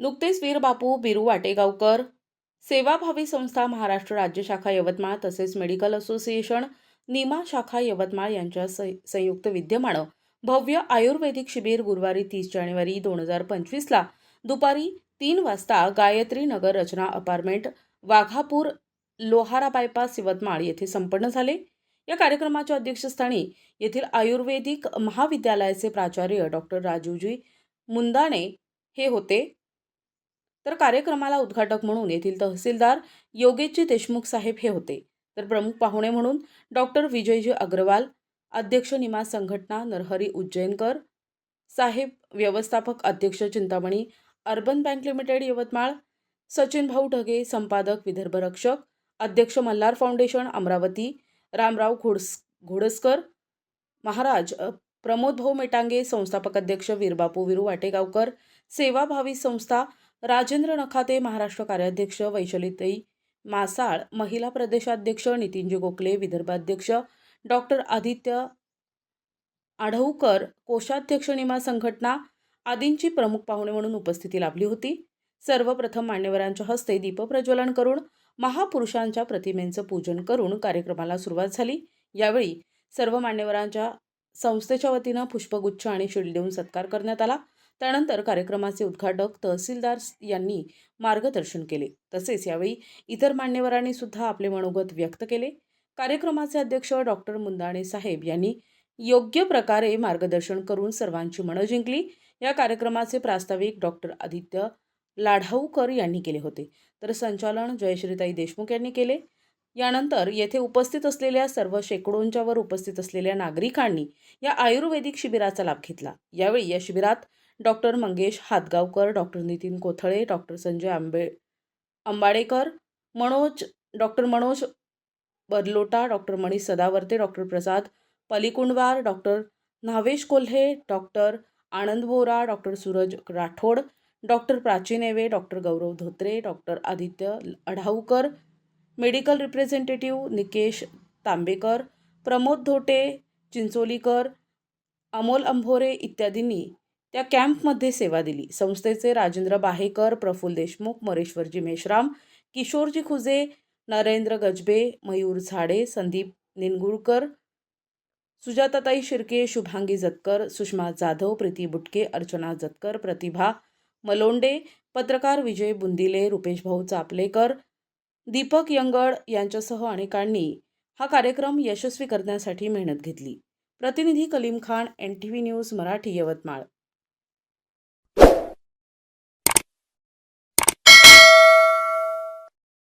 नुकतेच वीर बापू बिरू वाटेगावकर सेवाभावी संस्था महाराष्ट्र राज्य शाखा यवतमाळ तसेच मेडिकल असोसिएशन निमा शाखा यवतमाळ यांच्या संयुक्त विद्यमानं भव्य आयुर्वेदिक शिबिर गुरुवारी 30 जानेवारी 2025ला दुपारी 3 वाजता गायत्री नगर रचना अपार्टमेंट वाघापूर लोहारा बायपास यवतमाळ येथे संपन्न झाले। या कार्यक्रमाच्या अध्यक्षस्थानी येथील आयुर्वेदिक महाविद्यालयाचे प्राचार्य डॉक्टर राजूजी मुंदाणे हे होते। तर कार्यक्रमाला उद्घाटक म्हणून येथील तहसीलदार योगेशजी देशमुख साहेब हे होते। तर प्रमुख पाहुणे म्हणून डॉक्टर विजयजी अग्रवाल, अध्यक्ष निमा संघटना नरहरी उज्जैनकर साहेब, व्यवस्थापक अध्यक्ष Chintamani urban bank limited Yavatmal, Sachin भाऊ ढगे संपादक विदर्भ रक्षक, अध्यक्ष मल्हार फाउंडेशन अमरावती रामराव घोडसकर महाराज, प्रमोद भाऊ मेटांगे संस्थापक अध्यक्ष वीरबापू विरू वाटेगावकर सेवाभावी संस्था, राजेंद्र नखाते महाराष्ट्र कार्याध्यक्ष, वैशालीताई मासाळ महिला प्रदेशाध्यक्ष, नितीनजी गोखले विदर्भाध्यक्ष, डॉक्टर आदित्य आढवकर कोषाध्यक्ष निमा संघटना आदींची प्रमुख पाहुणे म्हणून उपस्थिती लाभली होती। सर्वप्रथम मान्यवरांच्या हस्ते दीपप्रज्वलन करून महापुरुषांच्या प्रतिमेंचं पूजन करून कार्यक्रमाला सुरुवात झाली। यावेळी सर्व मान्यवरांच्या संस्थेच्या वतीनं पुष्पगुच्छ आणि शील्ड देऊन सत्कार करण्यात आला। त्यानंतर कार्यक्रमाचे उद्घाटक तहसीलदार यांनी मार्गदर्शन केले। तसेच यावेळी इतर मान्यवरांनी सुद्धा आपले मनोगत व्यक्त केले। कार्यक्रमाचे अध्यक्ष डॉक्टर मुंदाणे साहेब यांनी योग्य प्रकारे मार्गदर्शन करून सर्वांची मनं जिंकली। या कार्यक्रमाचे प्रास्ताविक डॉक्टर आदित्य लाढाऊकर यांनी केले होते, तर संचालन जयश्रीताई देशमुख यांनी केले। यानंतर येथे उपस्थित असलेल्या सर्व शेकडोंच्या वर उपस्थित असलेल्या नागरिकांनी या आयुर्वेदिक शिबिराचा लाभ घेतला। यावेळी या शिबिरात doctor Mangesh Hatgaonkar, doctor Nitin Kothale, doctor Sanjay Ambadekar, doctor Manoj Barlota, doctor Manish Sadavarte, doctor Prasad Palikundwar, doctor Nhavesh Kolhe, doctor Anand Bora, doctor Suraj Rathod, doctor Prachi Neve, doctor Gaurav Dhotre, doctor Aditya Adhaukar, medical representative Nikesh Tambekar, Pramod Dhote Chincholikar, Amol Ambhore इत्यादींनी त्या कॅम्पमध्ये सेवा दिली। संस्थेचे राजेंद्र बाहेकर, प्रफुल्ल देशमुख, मरेश्वरजी मेश्राम, किशोरजी खुजे, नरेंद्र गजबे, मयूर झाडे, संदीप निनगुळकर, सुजाताताई शिर्के, शुभांगी जतकर, सुषमा जाधव, प्रीती बुटके, अर्चना जतकर, प्रतिभा मलोंडे, पत्रकार विजय बुंदिले, रुपेश भाऊ चापलेकर, दीपक यंगड यांच्यासह अनेकांनी हा कार्यक्रम यशस्वी करण्यासाठी मेहनत घेतली। प्रतिनिधी कलीम खान, NTV न्यूज मराठी, यवतमाळ।